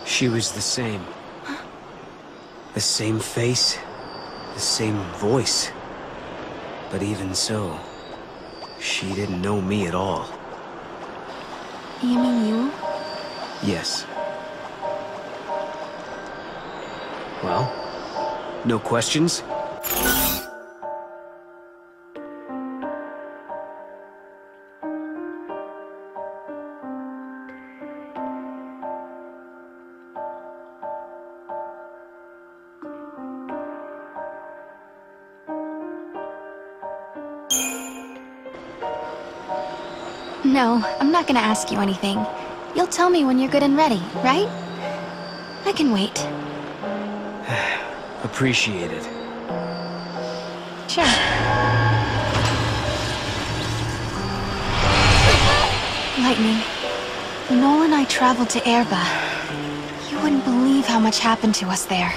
She was the same. The same face, the same voice. But even so, she didn't know me at all. You mean you? Yes. Well, no questions? No, I'm not gonna ask you anything. You'll tell me when you're good and ready, right? I can wait. Appreciate it. Sure. Lightning, Noel and I traveled to Erba. You wouldn't believe how much happened to us there.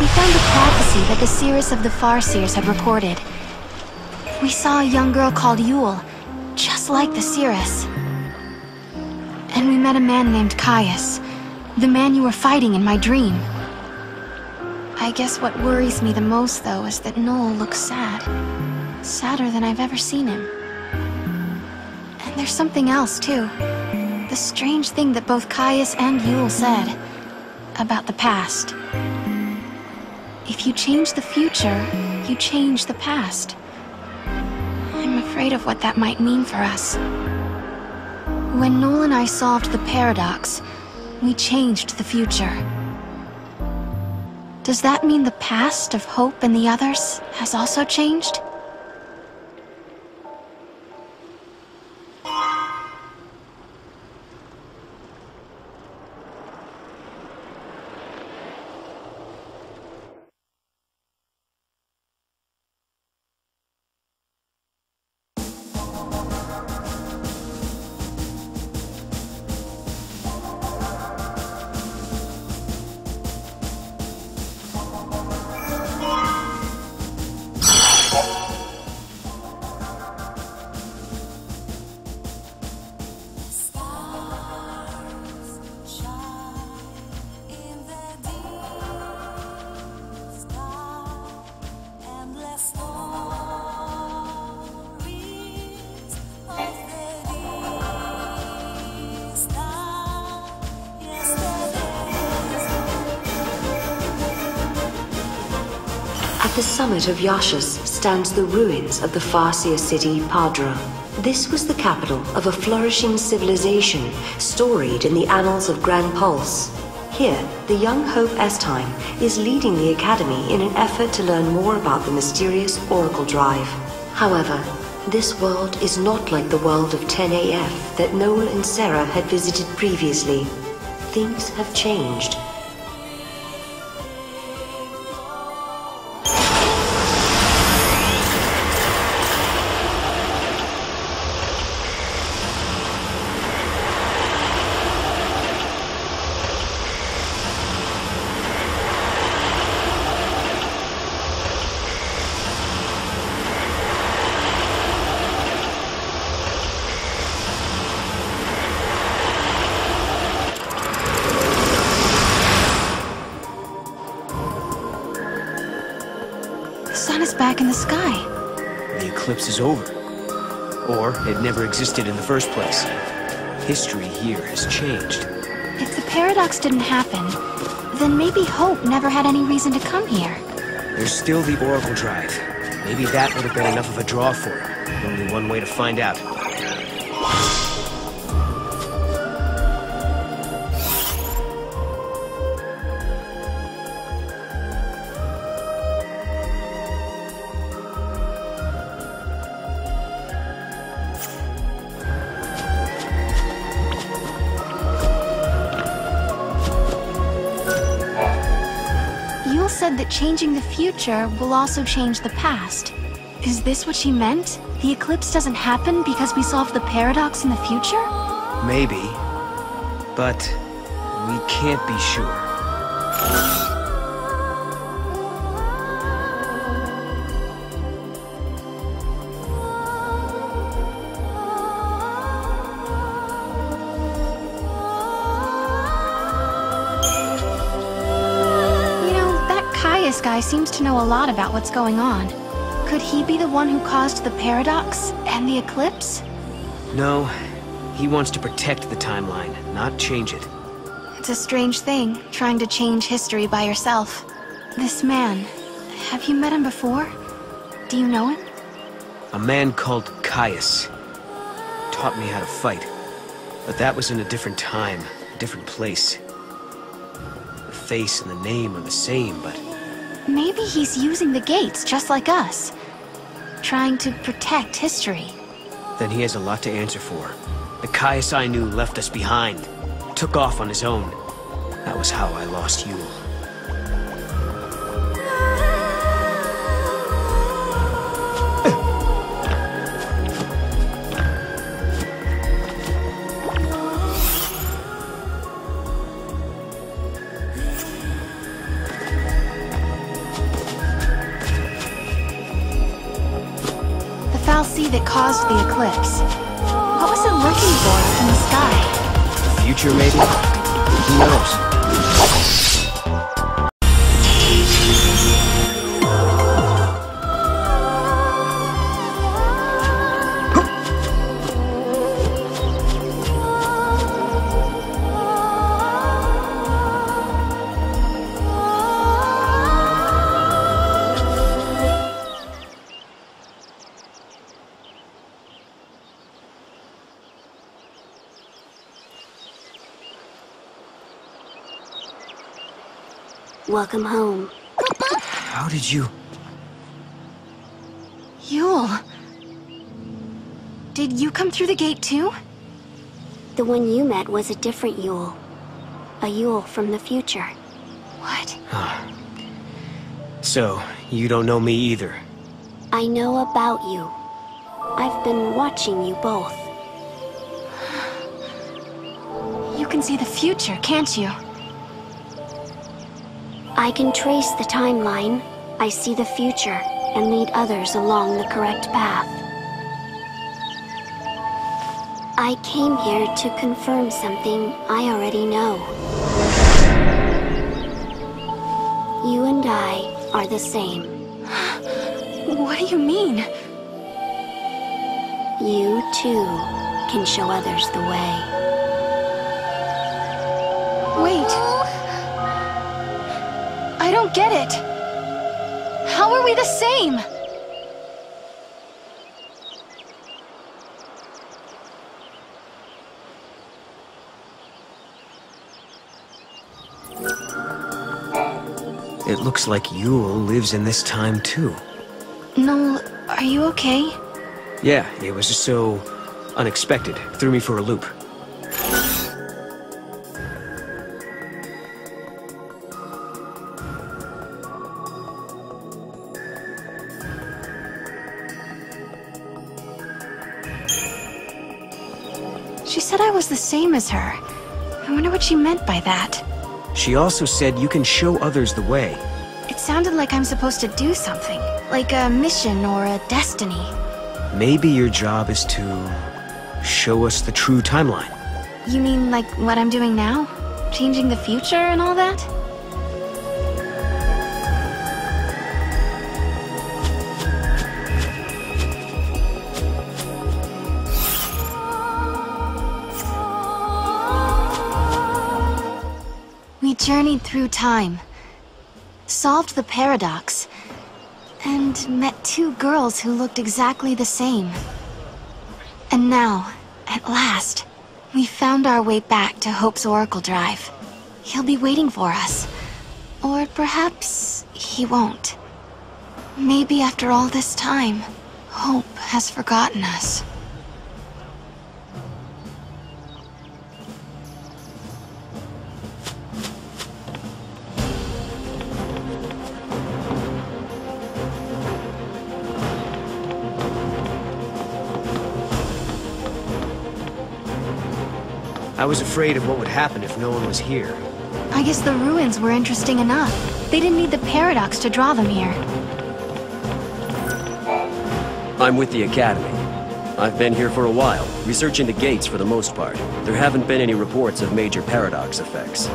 We found a prophecy that the seers of the Farseers had recorded. We saw a young girl called Yule, just like the seeress. And we met a man named Caius, the man you were fighting in my dream. I guess what worries me the most, though, is that Noel looks sad. Sadder than I've ever seen him. And there's something else, too. The strange thing that both Caius and Yule said about the past. If you change the future, you change the past. I'm afraid of what that might mean for us. When Noel and I solved the paradox, we changed the future. Does that mean the past of Hope and the others has also changed? At the summit of Yaschas stands the ruins of the Farseer city Padra. This was the capital of a flourishing civilization storied in the annals of Grand Pulse. Here, the young Hope Estime is leading the Academy in an effort to learn more about the mysterious Oracle Drive. However, this world is not like the world of 10AF that Noel and Sarah had visited previously. Things have changed. back in the sky. The eclipse is over. Or it never existed in the first place. History here has changed. If the paradox didn't happen, then maybe Hope never had any reason to come here. There's still the Oracle Drive. Maybe that would have been enough of a draw for her. Only one way to find out. Yule said that changing the future will also change the past. Is this what she meant? The eclipse doesn't happen because we solved the paradox in the future? Maybe. But we can't be sure. This guy seems to know a lot about what's going on. Could he be the one who caused the paradox and the eclipse? No, he wants to protect the timeline, not change it. It's a strange thing, trying to change history by yourself. This man, have you met him before? Do you know him? A man called Caius. Taught me how to fight. But that was in a different time, a different place. The face and the name are the same, but... Maybe he's using the gates just like us. Trying to protect history. Then he has a lot to answer for. The Caius I knew left us behind. Took off on his own. That was how I lost Yule. Sea that caused the eclipse. What was it looking for up in the sky? Future, maybe? Who knows? Welcome home. How did you... Yule. Did you come through the gate too? The one you met was a different Yule. A Yule from the future. What? So, you don't know me either? I know about you. I've been watching you both. You can see the future, can't you? I can trace the timeline. I see the future and lead others along the correct path. I came here to confirm something I already know. You and I are the same. What do you mean? You, too, can show others the way. Wait. I don't get it. How are we the same? It looks like Yule lives in this time too. Noel, are you okay? Yeah, it was just so unexpected. Threw me for a loop. She said I was the same as her. I wonder what she meant by that. She also said you can show others the way. It sounded like I'm supposed to do something, like a mission or a destiny. Maybe your job is to show us the true timeline. You mean like what I'm doing now? Changing the future and all that? journeyed through time, solved the paradox, and met two girls who looked exactly the same. And now, at last, we found our way back to Hope's Oracle Drive. He'll be waiting for us. Or perhaps he won't. Maybe after all this time, Hope has forgotten us. I was afraid of what would happen if no one was here. I guess the ruins were interesting enough. They didn't need the paradox to draw them here. I'm with the Academy. I've been here for a while, researching the gates for the most part. There haven't been any reports of major paradox effects.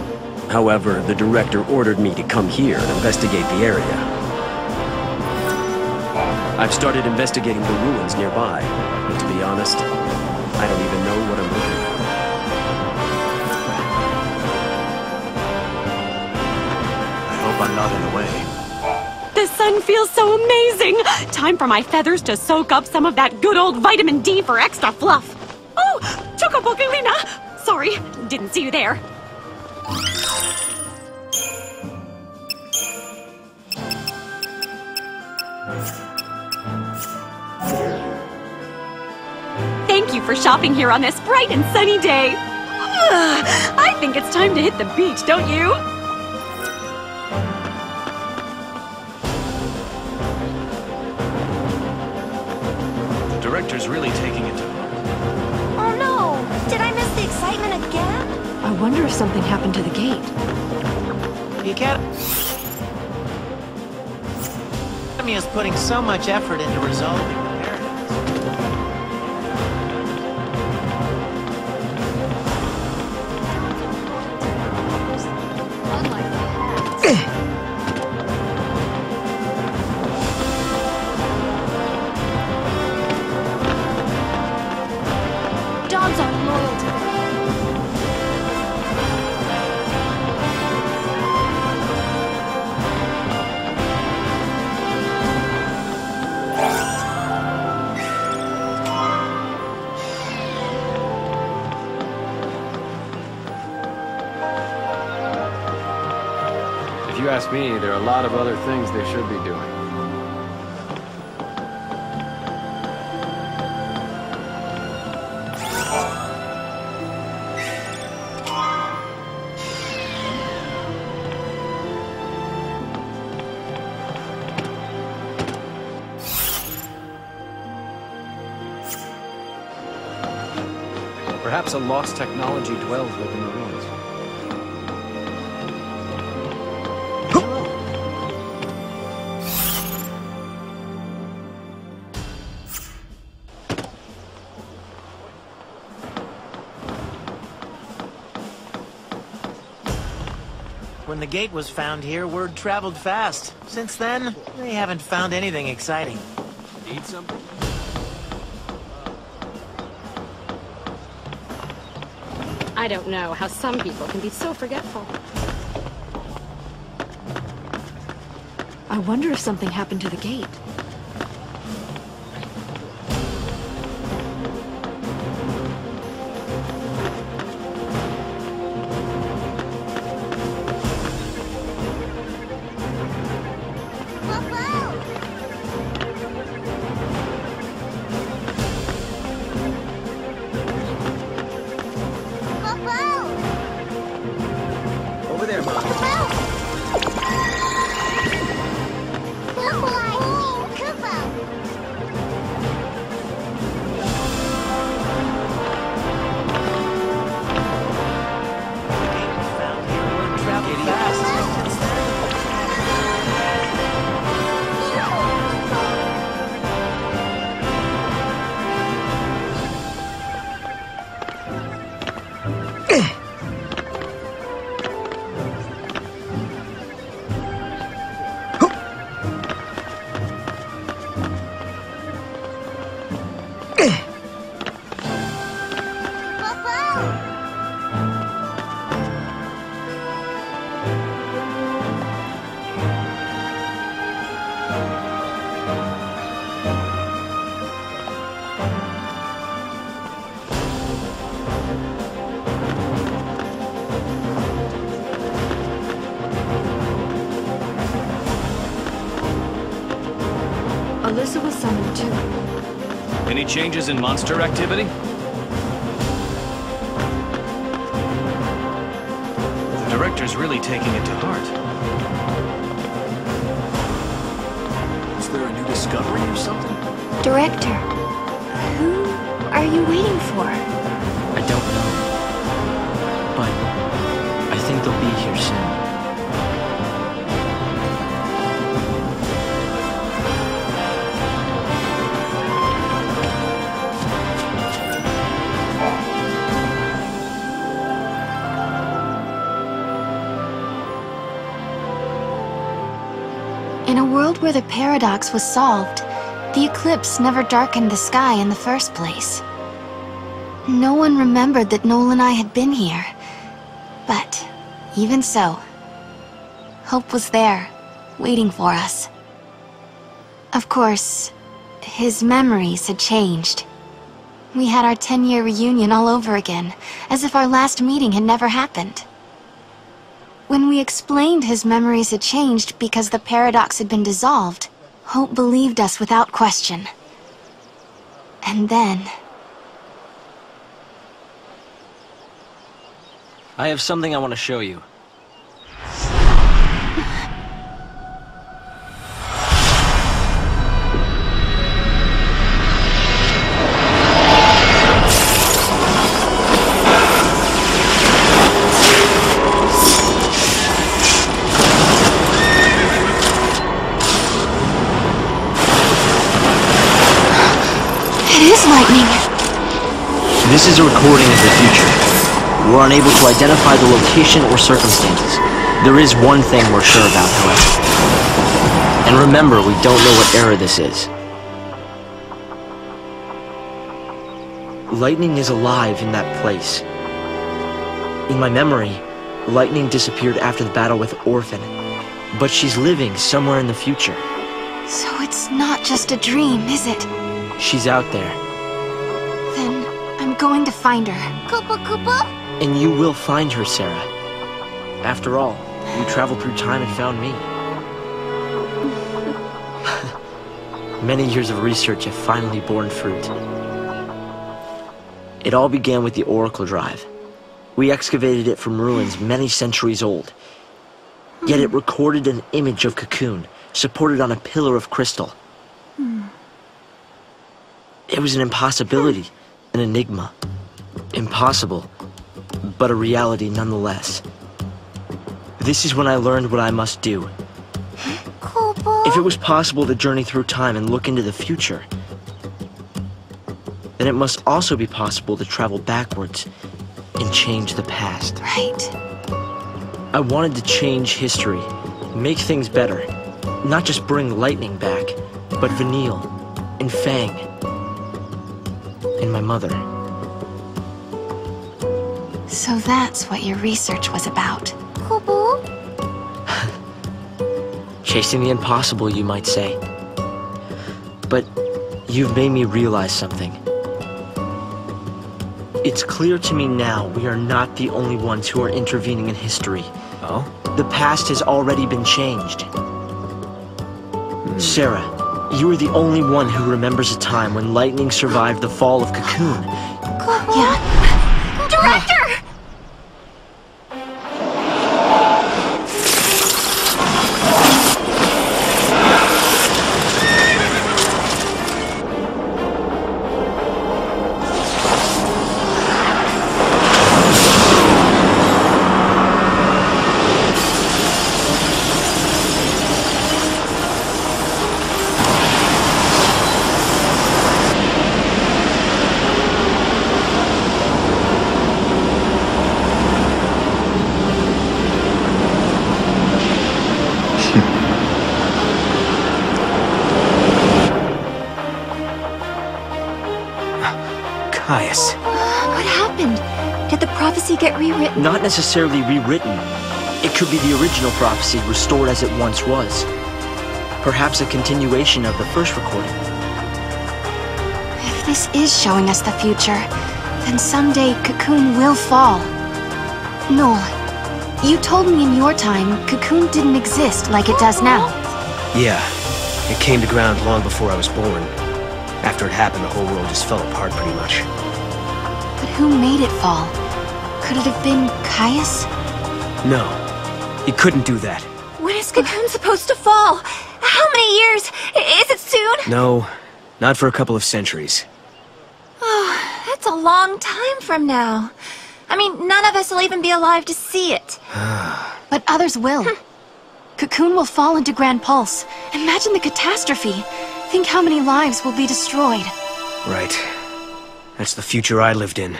However, the director ordered me to come here and investigate the area. I've started investigating the ruins nearby, but to be honest, I don't even know what I'm looking for. I'm not in the way. The sun feels so amazing! Time for my feathers to soak up some of that good old vitamin D for extra fluff. Oh, Chocobogalina! Sorry, didn't see you there. Thank you for shopping here on this bright and sunny day. I think it's time to hit the beach, don't you? Director's really taking it to heart. Oh no! Did I miss the excitement again? I wonder if something happened to the gate. You can't... Academy is putting so much effort into resolving the paradox. Dogs are loyal to them. If you ask me, there are a lot of other things they should be doing. Perhaps a lost technology dwells within the ruins. When the gate was found here, word traveled fast. Since then, they haven't found anything exciting. Need something? I don't know how some people can be so forgetful. I wonder if something happened to the gate. Over there, Mom. Ursa was summoned too. Any changes in monster activity? The director's really taking it to heart. Is there a new discovery or something? Director, who are you waiting for? I don't know. But I think they'll be here soon. In a world where the paradox was solved, the eclipse never darkened the sky in the first place. No one remembered that Noel and I had been here. But even so, hope was there, waiting for us. Of course, his memories had changed. We had our 10-year reunion all over again, as if our last meeting had never happened. When we explained his memories had changed because the paradox had been dissolved, Hope believed us without question. And then... I have something I want to show you. Lightning. This is a recording of the future. We're unable to identify the location or circumstances. There is one thing we're sure about, however. And remember, we don't know what era this is. Lightning is alive in that place. In my memory, Lightning disappeared after the battle with Orphan. But she's living somewhere in the future. So it's not just a dream, is it? She's out there. Then I'm going to find her. Koopa Koopa? And you will find her, Sarah. After all, you traveled through time and found me. Many years of research have finally borne fruit. It all began with the Oracle Drive. We excavated it from ruins many centuries old. Yet it recorded an image of Cocoon, supported on a pillar of crystal. It was an impossibility, an enigma. Impossible, but a reality nonetheless. This is when I learned what I must do. Koopa? If it was possible to journey through time and look into the future, then it must also be possible to travel backwards and change the past. Right. I wanted to change history, make things better. Not just bring Lightning back, but Vanille and Fang. And my mother. So that's what your research was about. Koopa? Chasing the impossible, you might say. But you've made me realize something. It's clear to me now we are not the only ones who are intervening in history. Oh? The past has already been changed. Sarah, you are the only one who remembers a time when Lightning survived the fall of Cocoon. Yeah. Director! Caius. What happened? Did the prophecy get rewritten? Not necessarily rewritten. It could be the original prophecy restored as it once was. Perhaps a continuation of the first recording. If this is showing us the future, then someday Cocoon will fall. Noel, you told me in your time Cocoon didn't exist like it does now. Yeah. It came to ground long before I was born. After it happened, the whole world just fell apart pretty much. But who made it fall? Could it have been Caius? No. He couldn't do that. When is Cocoon supposed to fall? How many years? Is it soon? No. Not for a couple of centuries. Oh, that's a long time from now. I mean, none of us will even be alive to see it. But others will. Cocoon will fall into Grand Pulse. Imagine the catastrophe. Think how many lives will be destroyed. Right. That's the future I lived in.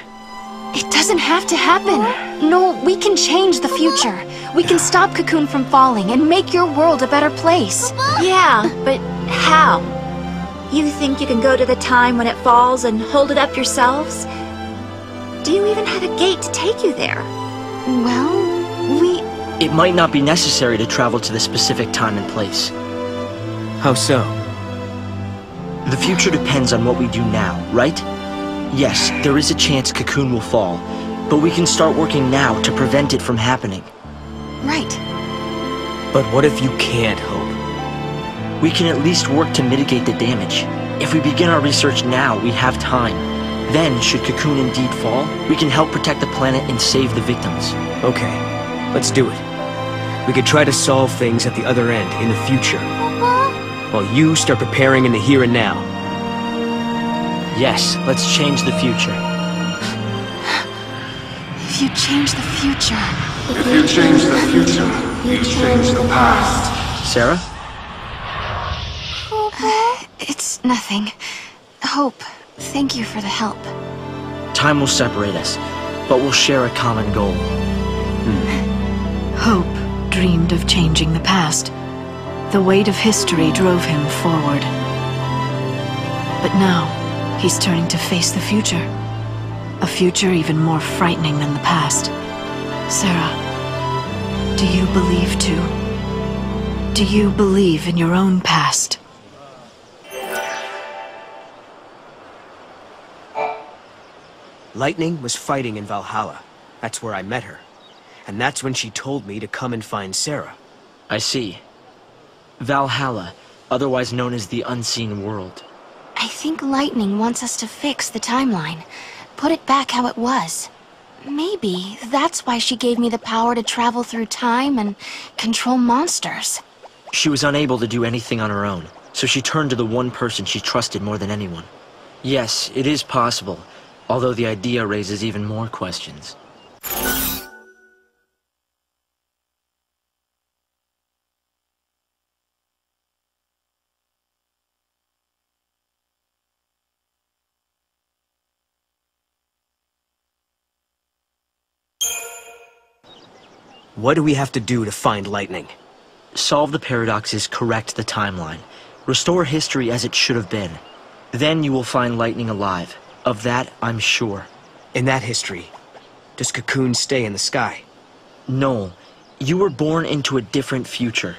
It doesn't have to happen. No, we can change the future. We can stop Cocoon from falling and make your world a better place. Yeah, but how? You think you can go to the time when it falls and hold it up yourselves? Do you even have a gate to take you there? Well, It might not be necessary to travel to the specific time and place. How so? The future depends on what we do now, right? Yes, there is a chance Cocoon will fall, but we can start working now to prevent it from happening. Right. But what if you can't, Hope? We can at least work to mitigate the damage. If we begin our research now, we have time. Then, should Cocoon indeed fall, we can help protect the planet and save the victims. Okay, let's do it. We could try to solve things at the other end, in the future. While you start preparing in the here and now. Yes, let's change the future. If you change the future... If you change the future, you change the past. Sarah? It's nothing. Hope, thank you for the help. Time will separate us, but we'll share a common goal. Hope dreamed of changing the past. The weight of history drove him forward. But now, he's turning to face the future. A future even more frightening than the past. Sarah, do you believe too? Do you believe in your own past? Lightning was fighting in Valhalla. That's where I met her. And that's when she told me to come and find Sarah. I see. Valhalla, otherwise known as the Unseen World. I think Lightning wants us to fix the timeline. Put it back how it was. Maybe that's why she gave me the power to travel through time and control monsters. She was unable to do anything on her own, so she turned to the one person she trusted more than anyone. Yes, it is possible, although the idea raises even more questions. What do we have to do to find Lightning? Solve the paradoxes, correct the timeline. Restore history as it should have been. Then you will find Lightning alive. Of that, I'm sure. In that history, does Cocoon stay in the sky? Noel, you were born into a different future.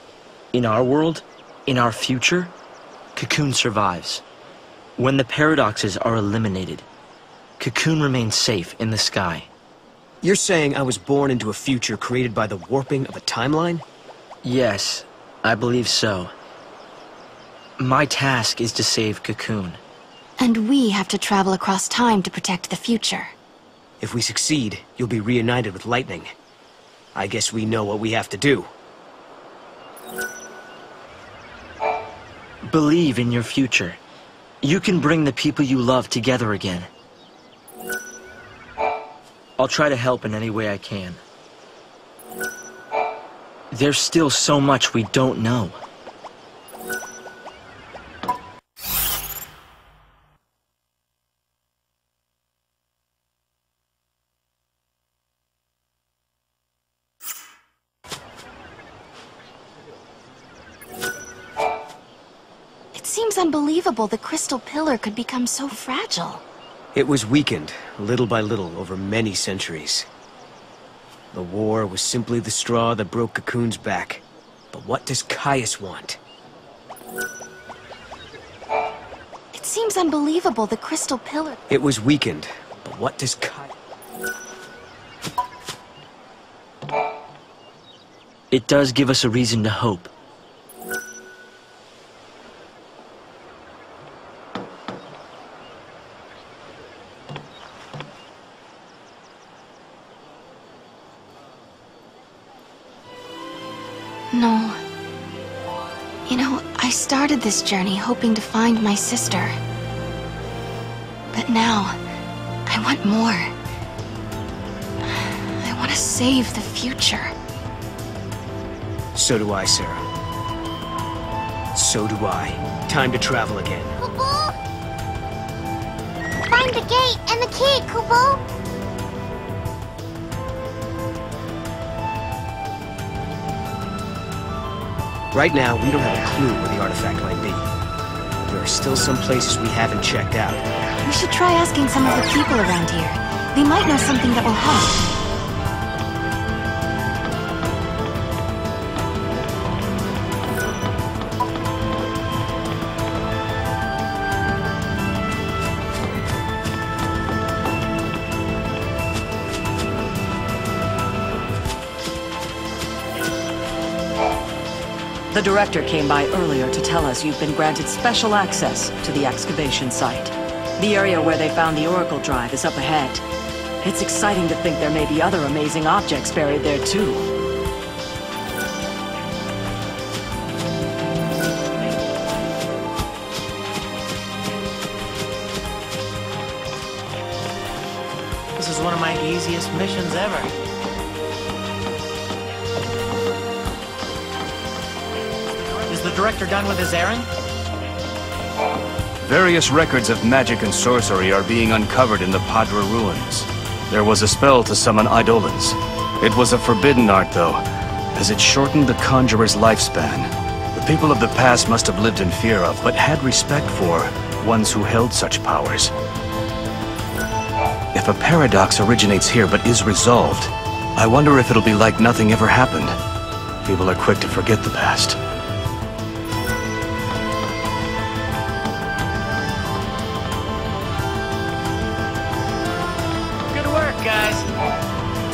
In our world, in our future, Cocoon survives. When the paradoxes are eliminated, Cocoon remains safe in the sky. You're saying I was born into a future created by the warping of a timeline? Yes, I believe so. My task is to save Cocoon. And we have to travel across time to protect the future. If we succeed, you'll be reunited with Lightning. I guess we know what we have to do. Believe in your future. You can bring the people you love together again. I'll try to help in any way I can. There's still so much we don't know. It seems unbelievable the crystal pillar could become so fragile. It was weakened, little by little, over many centuries. The war was simply the straw that broke Cocoon's back. But what does Caius want? It seems unbelievable the crystal pillar... It was weakened, but what does Caius... It does give us a reason to hope. No. You know, I started this journey hoping to find my sister. But now, I want more. I want to save the future. So do I, Sarah. So do I. Time to travel again. Kubo! Find the gate and the key, Kubo! Right now, we don't have a clue where the artifact might be. There are still some places we haven't checked out. We should try asking some of the people around here. They might know something that will help. The director came by earlier to tell us you've been granted special access to the excavation site. The area where they found the Oracle Drive is up ahead. It's exciting to think there may be other amazing objects buried there too. This is one of my easiest missions ever. Is the director done with his errand? Various records of magic and sorcery are being uncovered in the Padra ruins. There was a spell to summon eidolons. It was a forbidden art, though, as it shortened the conjurer's lifespan. The people of the past must have lived in fear of, but had respect for, ones who held such powers. If a paradox originates here but is resolved, I wonder if it'll be like nothing ever happened. People are quick to forget the past.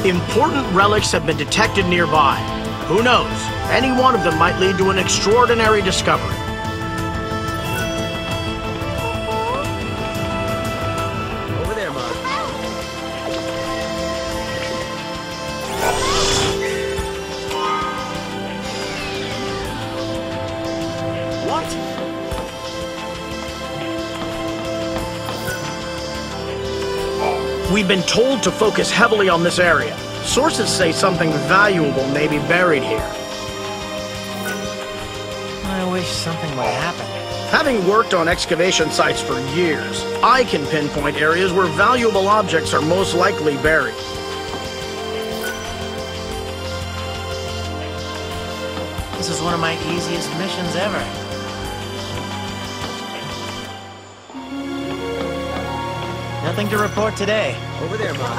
Important relics have been detected nearby. Who knows? Any one of them might lead to an extraordinary discovery. Over there, Mom. What? We've been told to focus heavily on this area. Sources say something valuable may be buried here. I wish something would happen. Having worked on excavation sites for years, I can pinpoint areas where valuable objects are most likely buried. This is one of my easiest missions ever. Nothing to report today. Over there, Mom.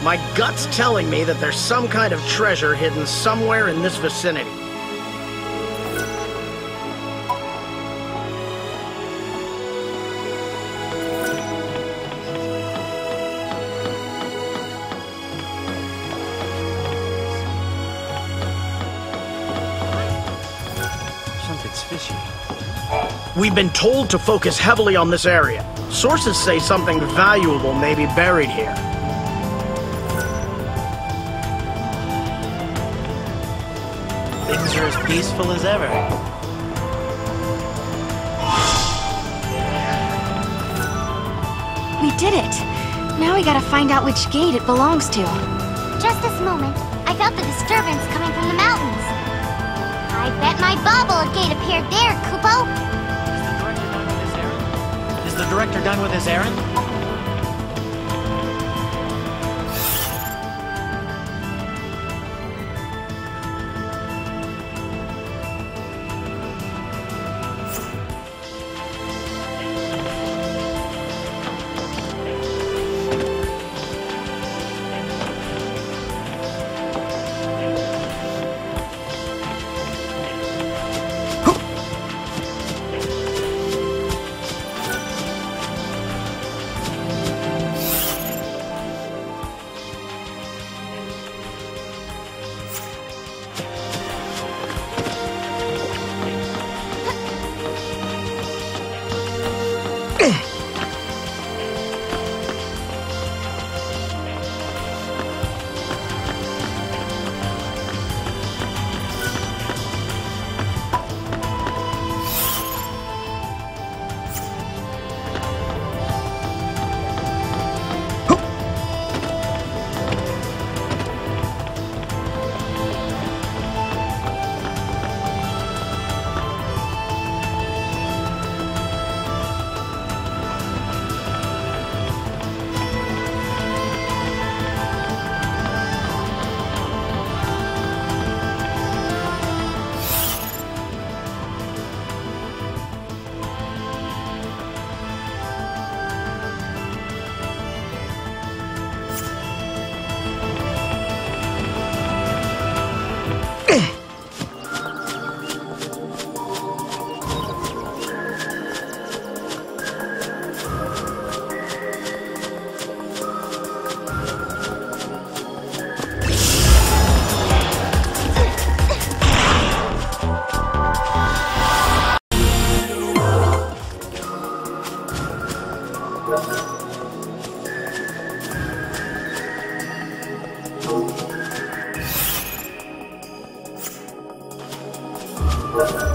My gut's telling me that there's some kind of treasure hidden somewhere in this vicinity. Something's fishy. We've been told to focus heavily on this area. Sources say something valuable may be buried here. Things are as peaceful as ever. We did it! Now we gotta find out which gate it belongs to. Just this moment, I felt the disturbance coming from the mountains. I bet my bubble a gate appeared there, Kupo! Is the director done with his errand? Thank you.